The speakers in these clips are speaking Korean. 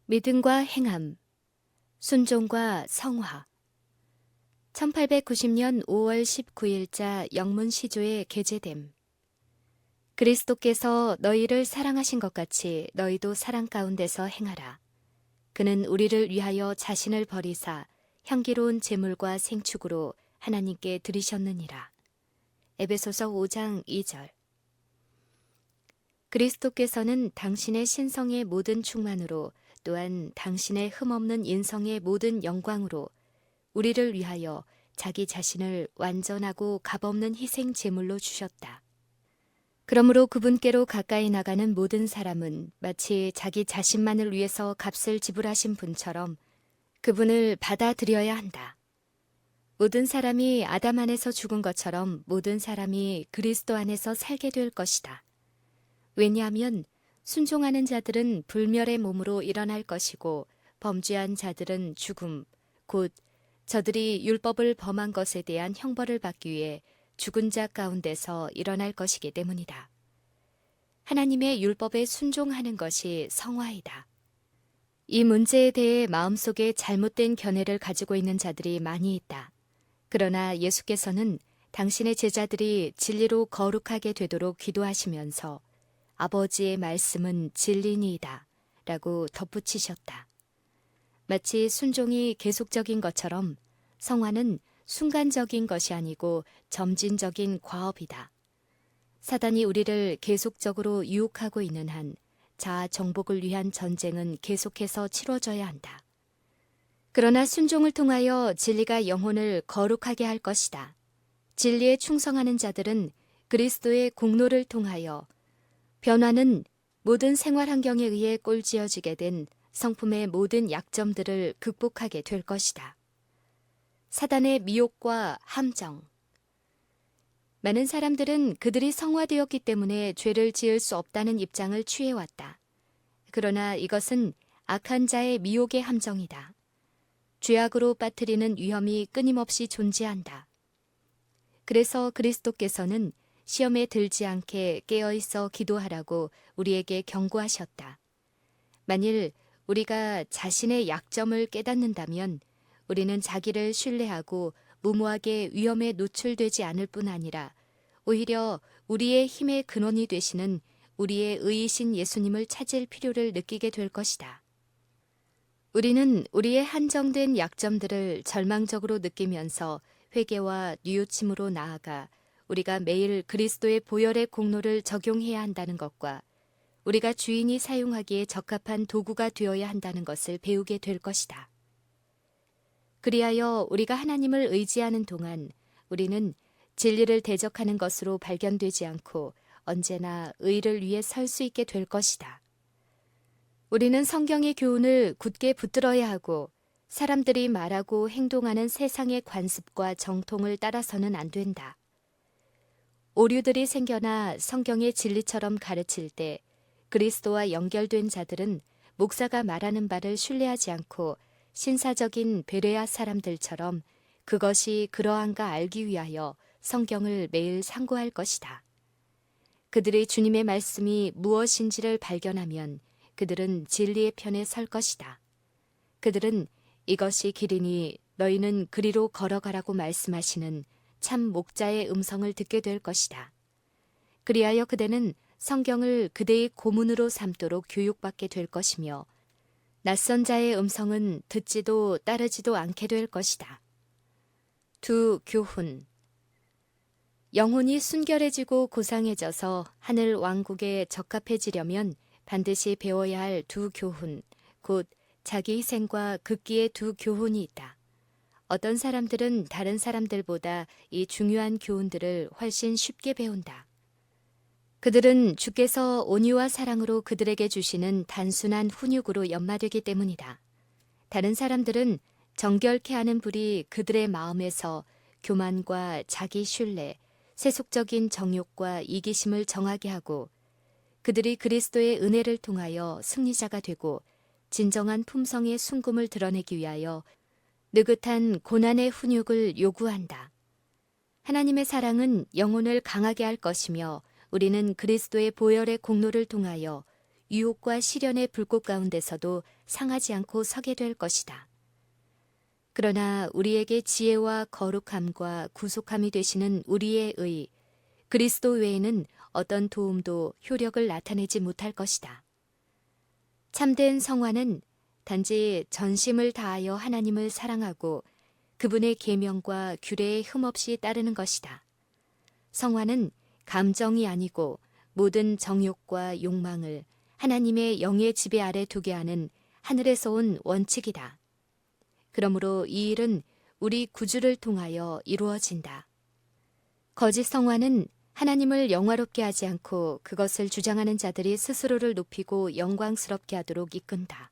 믿음과 행함, 순종과 성화. 1890년 5월 19일자 영문 시조에 게재됨. 그리스도께서 너희를 사랑하신 것 같이 너희도 사랑 가운데서 행하라. 그는 우리를 위하여 자신을 버리사 향기로운 제물과 생축으로 하나님께 드리셨느니라. 에베소서 5장 2절. 그리스도께서는 당신의 신성의 모든 충만으로 또한 당신의 흠없는 인성의 모든 영광으로 우리를 위하여 자기 자신을 완전하고 값없는 희생 제물로 주셨다. 그러므로 그분께로 가까이 나가는 모든 사람은 마치 자기 자신만을 위해서 값을 지불하신 분처럼 그분을 받아들여야 한다. 모든 사람이 아담 안에서 죽은 것처럼 모든 사람이 그리스도 안에서 살게 될 것이다. 왜냐하면 순종하는 자들은 불멸의 몸으로 일어날 것이고 범죄한 자들은 죽음, 곧 저들이 율법을 범한 것에 대한 형벌을 받기 위해 죽은 자 가운데서 일어날 것이기 때문이다. 하나님의 율법에 순종하는 것이 성화이다. 이 문제에 대해 마음속에 잘못된 견해를 가지고 있는 자들이 많이 있다. 그러나 예수께서는 당신의 제자들이 진리로 거룩하게 되도록 기도하시면서 아버지의 말씀은 진리니이다 라고 덧붙이셨다. 마치 순종이 계속적인 것처럼 성화는 순간적인 것이 아니고 점진적인 과업이다. 사단이 우리를 계속적으로 유혹하고 있는 한 자아 정복을 위한 전쟁은 계속해서 치러져야 한다. 그러나 순종을 통하여 진리가 영혼을 거룩하게 할 것이다. 진리에 충성하는 자들은 그리스도의 공로를 통하여 변화는 모든 생활 환경에 의해 꼴지어지게 된 성품의 모든 약점들을 극복하게 될 것이다. 사단의 미혹과 함정. 많은 사람들은 그들이 성화되었기 때문에 죄를 지을 수 없다는 입장을 취해왔다. 그러나 이것은 악한 자의 미혹의 함정이다. 죄악으로 빠뜨리는 위험이 끊임없이 존재한다. 그래서 그리스도께서는 시험에 들지 않게 깨어있어 기도하라고 우리에게 경고하셨다. 만일 우리가 자신의 약점을 깨닫는다면 우리는 자기를 신뢰하고 무모하게 위험에 노출되지 않을 뿐 아니라 오히려 우리의 힘의 근원이 되시는 우리의 의이신 예수님을 찾을 필요를 느끼게 될 것이다. 우리는 우리의 한정된 약점들을 절망적으로 느끼면서 회개와 뉘우침으로 나아가 우리가 매일 그리스도의 보혈의 공로를 적용해야 한다는 것과 우리가 주인이 사용하기에 적합한 도구가 되어야 한다는 것을 배우게 될 것이다. 그리하여 우리가 하나님을 의지하는 동안 우리는 진리를 대적하는 것으로 발견되지 않고 언제나 의를 위해 설 수 있게 될 것이다. 우리는 성경의 교훈을 굳게 붙들어야 하고 사람들이 말하고 행동하는 세상의 관습과 정통을 따라서는 안 된다. 오류들이 생겨나 성경의 진리처럼 가르칠 때 그리스도와 연결된 자들은 목사가 말하는 바를 신뢰하지 않고 신사적인 베레아 사람들처럼 그것이 그러한가 알기 위하여 성경을 매일 상고할 것이다. 그들이 주님의 말씀이 무엇인지를 발견하면 그들은 진리의 편에 설 것이다. 그들은 이것이 길이니 너희는 그리로 걸어가라고 말씀하시는 참 목자의 음성을 듣게 될 것이다. 그리하여 그대는 성경을 그대의 고문으로 삼도록 교육받게 될 것이며 낯선 자의 음성은 듣지도 따르지도 않게 될 것이다. 두 교훈. 영혼이 순결해지고 고상해져서 하늘 왕국에 적합해지려면 반드시 배워야 할 두 교훈, 곧 자기 희생과 극기의 두 교훈이 있다. 어떤 사람들은 다른 사람들보다 이 중요한 교훈들을 훨씬 쉽게 배운다. 그들은 주께서 온유와 사랑으로 그들에게 주시는 단순한 훈육으로 연마되기 때문이다. 다른 사람들은 정결케 하는 불이 그들의 마음에서 교만과 자기 신뢰, 세속적인 정욕과 이기심을 정하게 하고 그들이 그리스도의 은혜를 통하여 승리자가 되고 진정한 품성의 순금을 드러내기 위하여 느긋한 고난의 훈육을 요구한다. 하나님의 사랑은 영혼을 강하게 할 것이며 우리는 그리스도의 보혈의 공로를 통하여 유혹과 시련의 불꽃 가운데서도 상하지 않고 서게 될 것이다. 그러나 우리에게 지혜와 거룩함과 구속함이 되시는 우리의 의, 그리스도 외에는 어떤 도움도 효력을 나타내지 못할 것이다. 참된 성화는 단지 전심을 다하여 하나님을 사랑하고 그분의 계명과 규례에 흠없이 따르는 것이다. 성화는 감정이 아니고 모든 정욕과 욕망을 하나님의 영의 지배 아래 두게 하는 하늘에서 온 원칙이다. 그러므로 이 일은 우리 구주를 통하여 이루어진다. 거짓 성화는 하나님을 영화롭게 하지 않고 그것을 주장하는 자들이 스스로를 높이고 영광스럽게 하도록 이끈다.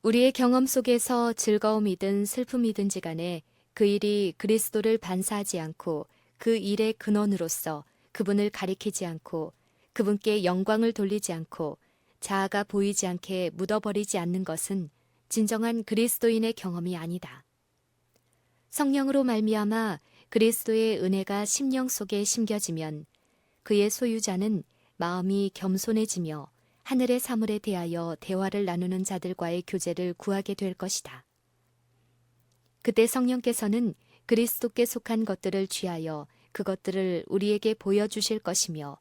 우리의 경험 속에서 즐거움이든 슬픔이든지 간에 그 일이 그리스도를 반사하지 않고 그 일의 근원으로서 그분을 가리키지 않고 그분께 영광을 돌리지 않고 자아가 보이지 않게 묻어버리지 않는 것은 진정한 그리스도인의 경험이 아니다. 성령으로 말미암아 그리스도의 은혜가 심령 속에 심겨지면 그의 소유자는 마음이 겸손해지며 하늘의 사물에 대하여 대화를 나누는 자들과의 교제를 구하게 될 것이다. 그때 성령께서는 그리스도께 속한 것들을 취하여 그것들을 우리에게 보여주실 것이며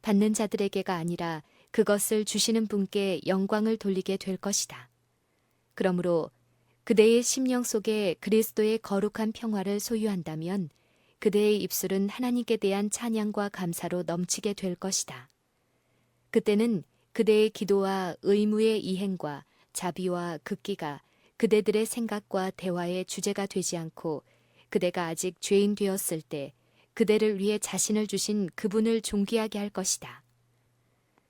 받는 자들에게가 아니라 그것을 주시는 분께 영광을 돌리게 될 것이다. 그러므로 그대의 심령 속에 그리스도의 거룩한 평화를 소유한다면 그대의 입술은 하나님께 대한 찬양과 감사로 넘치게 될 것이다. 그때는 그대의 기도와 의무의 이행과 자비와 극기가 그대들의 생각과 대화의 주제가 되지 않고 그대가 아직 죄인 되었을 때 그대를 위해 자신을 주신 그분을 존귀하게 할 것이다.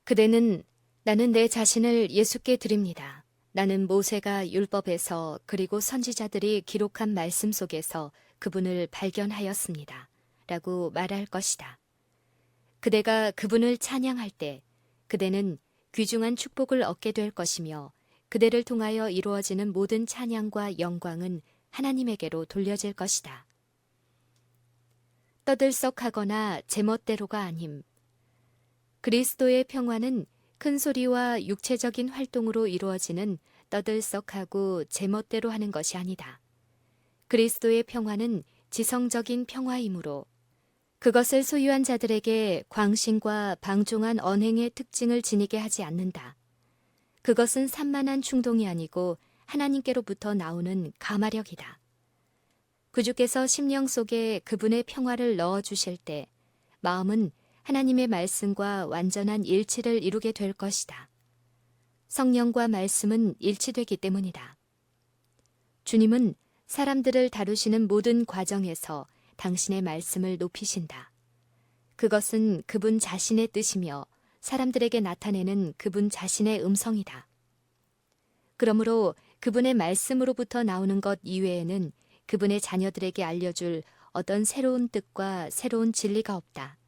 그대는 나는 내 자신을 예수께 드립니다. 나는 모세가 율법에서 그리고 선지자들이 기록한 말씀 속에서 그분을 발견하였습니다. 라고 말할 것이다. 그대가 그분을 찬양할 때 그대는 귀중한 축복을 얻게 될 것이며 그대를 통하여 이루어지는 모든 찬양과 영광은 하나님에게로 돌려질 것이다. 떠들썩하거나 제멋대로가 아님. 그리스도의 평화는 큰 소리와 육체적인 활동으로 이루어지는 떠들썩하고 제멋대로 하는 것이 아니다. 그리스도의 평화는 지성적인 평화이므로 그것을 소유한 자들에게 광신과 방종한 언행의 특징을 지니게 하지 않는다. 그것은 산만한 충동이 아니고 하나님께로부터 나오는 가마력이다. 구주께서 심령 속에 그분의 평화를 넣어주실 때 마음은 하나님의 말씀과 완전한 일치를 이루게 될 것이다. 성령과 말씀은 일치되기 때문이다. 주님은 사람들을 다루시는 모든 과정에서 당신의 말씀을 높이신다. 그것은 그분 자신의 뜻이며 사람들에게 나타내는 그분 자신의 음성이다. 그러므로 그분의 말씀으로부터 나오는 것 이외에는 그분의 자녀들에게 알려줄 어떤 새로운 뜻과 새로운 진리가 없다.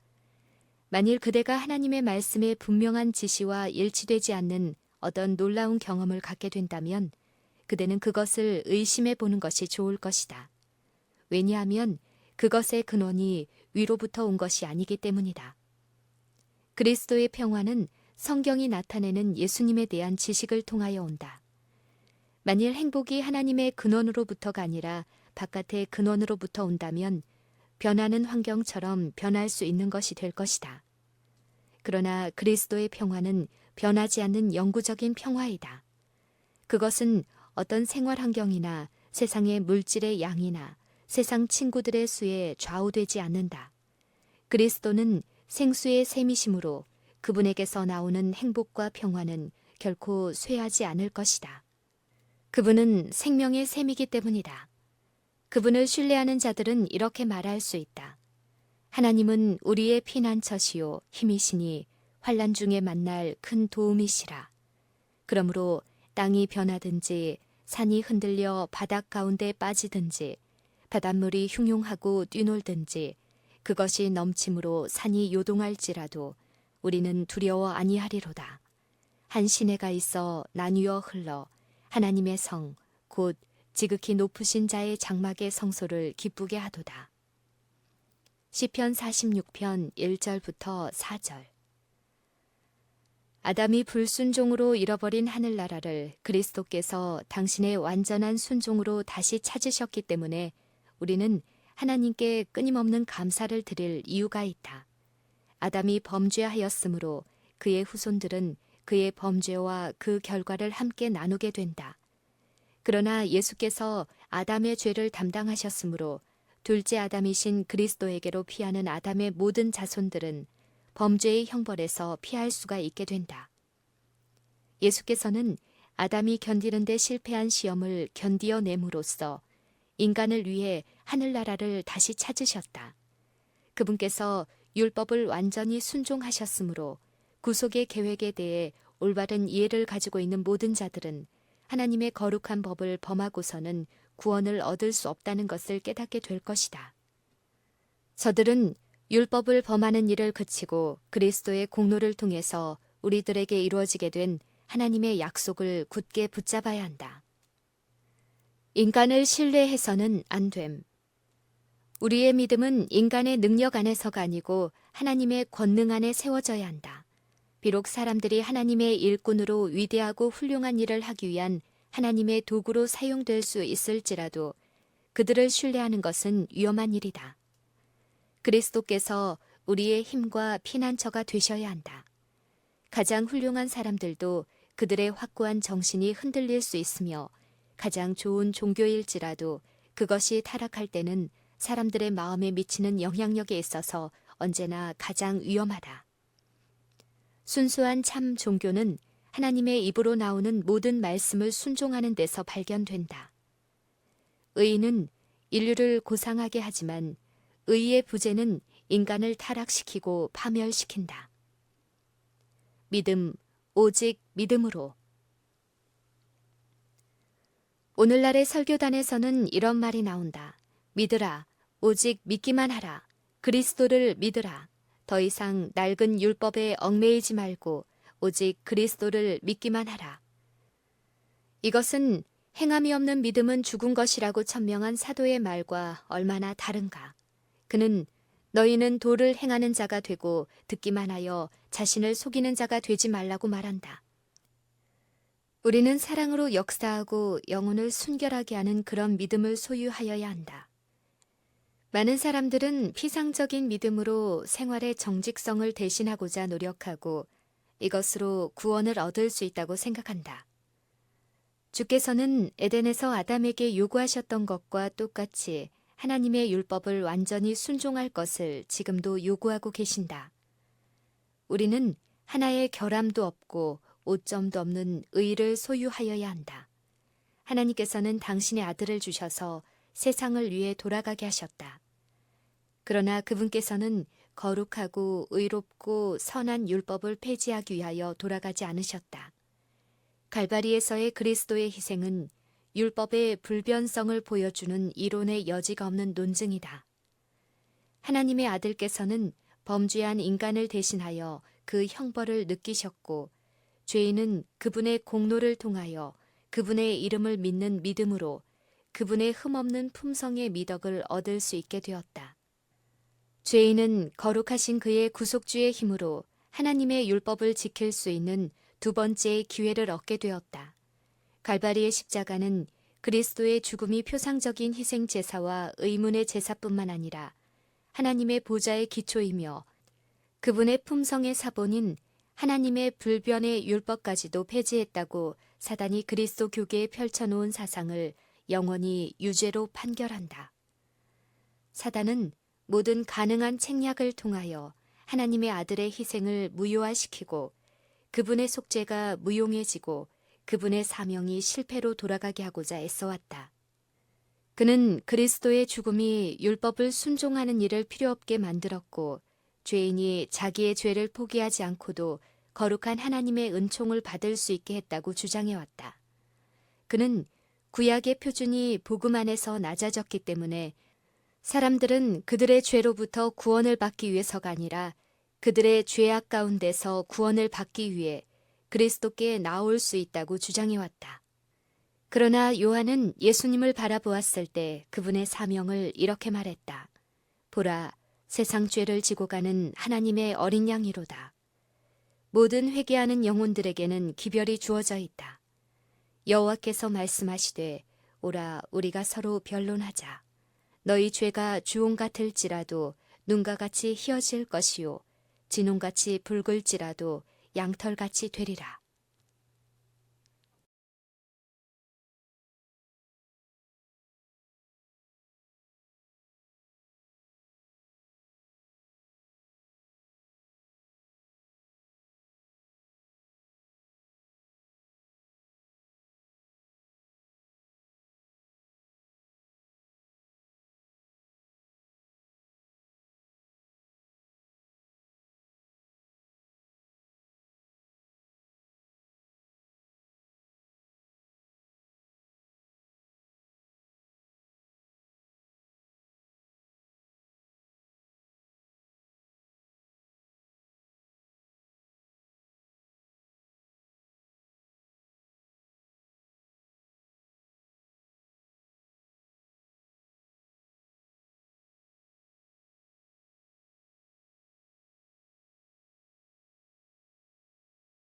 만일 그대가 하나님의 말씀의 분명한 지시와 일치되지 않는 어떤 놀라운 경험을 갖게 된다면 그대는 그것을 의심해 보는 것이 좋을 것이다. 왜냐하면 그것의 근원이 위로부터 온 것이 아니기 때문이다. 그리스도의 평화는 성경이 나타내는 예수님에 대한 지식을 통하여 온다. 만일 행복이 하나님의 근원으로부터가 아니라 바깥의 근원으로부터 온다면 변하는 환경처럼 변할 수 있는 것이 될 것이다. 그러나 그리스도의 평화는 변하지 않는 영구적인 평화이다. 그것은 어떤 생활 환경이나 세상의 물질의 양이나 세상 친구들의 수에 좌우되지 않는다. 그리스도는 생수의 샘이심으로 그분에게서 나오는 행복과 평화는 결코 쇠하지 않을 것이다. 그분은 생명의 샘이기 때문이다. 그분을 신뢰하는 자들은 이렇게 말할 수 있다. 하나님은 우리의 피난처시요 힘이시니 환난 중에 만날 큰 도움이시라. 그러므로 땅이 변하든지 산이 흔들려 바닥 가운데 빠지든지 바닷물이 흉흉하고 뛰놀든지 그것이 넘침으로 산이 요동할지라도 우리는 두려워 아니하리로다. 한 시내가 있어 나뉘어 흘러 하나님의 성 곧 지극히 높으신 자의 장막의 성소를 기쁘게 하도다. 시편 46편 1절부터 4절. 아담이 불순종으로 잃어버린 하늘나라를 그리스도께서 당신의 완전한 순종으로 다시 찾으셨기 때문에 우리는 하나님께 끊임없는 감사를 드릴 이유가 있다. 아담이 범죄하였으므로 그의 후손들은 그의 범죄와 그 결과를 함께 나누게 된다. 그러나 예수께서 아담의 죄를 담당하셨으므로 둘째 아담이신 그리스도에게로 피하는 아담의 모든 자손들은 범죄의 형벌에서 피할 수가 있게 된다. 예수께서는 아담이 견디는 데 실패한 시험을 견디어냄으로써 인간을 위해 하늘나라를 다시 찾으셨다. 그분께서 율법을 완전히 순종하셨으므로 구속의 계획에 대해 올바른 이해를 가지고 있는 모든 자들은 하나님의 거룩한 법을 범하고서는 구원을 얻을 수 없다는 것을 깨닫게 될 것이다. 저들은 율법을 범하는 일을 그치고 그리스도의 공로를 통해서 우리들에게 이루어지게 된 하나님의 약속을 굳게 붙잡아야 한다. 인간을 신뢰해서는 안 됨. 우리의 믿음은 인간의 능력 안에서가 아니고 하나님의 권능 안에 세워져야 한다. 비록 사람들이 하나님의 일꾼으로 위대하고 훌륭한 일을 하기 위한 하나님의 도구로 사용될 수 있을지라도 그들을 신뢰하는 것은 위험한 일이다. 그리스도께서 우리의 힘과 피난처가 되셔야 한다. 가장 훌륭한 사람들도 그들의 확고한 정신이 흔들릴 수 있으며 가장 좋은 종교일지라도 그것이 타락할 때는 사람들의 마음에 미치는 영향력에 있어서 언제나 가장 위험하다. 순수한 참 종교는 하나님의 입으로 나오는 모든 말씀을 순종하는 데서 발견된다. 의인은 인류를 고상하게 하지만 의의 부재는 인간을 타락시키고 파멸시킨다. 믿음, 오직 믿음으로. 오늘날의 설교단에서는 이런 말이 나온다. 믿으라, 오직 믿기만 하라. 그리스도를 믿으라. 더 이상 낡은 율법에 얽매이지 말고 오직 그리스도를 믿기만 하라. 이것은 행함이 없는 믿음은 죽은 것이라고 천명한 사도의 말과 얼마나 다른가. 그는 너희는 도를 행하는 자가 되고 듣기만 하여 자신을 속이는 자가 되지 말라고 말한다. 우리는 사랑으로 역사하고 영혼을 순결하게 하는 그런 믿음을 소유하여야 한다. 많은 사람들은 피상적인 믿음으로 생활의 정직성을 대신하고자 노력하고 이것으로 구원을 얻을 수 있다고 생각한다. 주께서는 에덴에서 아담에게 요구하셨던 것과 똑같이 하나님의 율법을 완전히 순종할 것을 지금도 요구하고 계신다. 우리는 하나의 결함도 없고 오점도 없는 의를 소유하여야 한다. 하나님께서는 당신의 아들을 주셔서 세상을 위해 돌아가게 하셨다. 그러나 그분께서는 거룩하고 의롭고 선한 율법을 폐지하기 위하여 돌아가지 않으셨다. 갈바리에서의 그리스도의 희생은 율법의 불변성을 보여주는 이론의 여지가 없는 논증이다. 하나님의 아들께서는 범죄한 인간을 대신하여 그 형벌을 느끼셨고 죄인은 그분의 공로를 통하여 그분의 이름을 믿는 믿음으로 그분의 흠없는 품성의 미덕을 얻을 수 있게 되었다. 죄인은 거룩하신 그의 구속주의 힘으로 하나님의 율법을 지킬 수 있는 두 번째의 기회를 얻게 되었다. 갈바리의 십자가는 그리스도의 죽음이 표상적인 희생 제사와 의문의 제사뿐만 아니라 하나님의 보좌의 기초이며 그분의 품성의 사본인 하나님의 불변의 율법까지도 폐지했다고 사단이 그리스도 교계에 펼쳐놓은 사상을 영원히 유죄로 판결한다. 사단은 모든 가능한 책략을 통하여 하나님의 아들의 희생을 무효화시키고 그분의 속죄가 무용해지고 그분의 사명이 실패로 돌아가게 하고자 애써왔다. 그는 그리스도의 죽음이 율법을 순종하는 일을 필요 없게 만들었고 죄인이 자기의 죄를 포기하지 않고도 거룩한 하나님의 은총을 받을 수 있게 했다고 주장해왔다. 그는 구약의 표준이 복음 안에서 낮아졌기 때문에 사람들은 그들의 죄로부터 구원을 받기 위해서가 아니라 그들의 죄악 가운데서 구원을 받기 위해 그리스도께 나올 수 있다고 주장해왔다. 그러나 요한은 예수님을 바라보았을 때 그분의 사명을 이렇게 말했다. 보라, 세상 죄를 지고 가는 하나님의 어린 양이로다. 모든 회개하는 영혼들에게는 기별이 주어져 있다. 여호와께서 말씀하시되 오라 우리가 서로 변론하자. 너희 죄가 주홍 같을지라도 눈과 같이 희어질 것이요 진홍같이 붉을지라도 양털같이 되리라.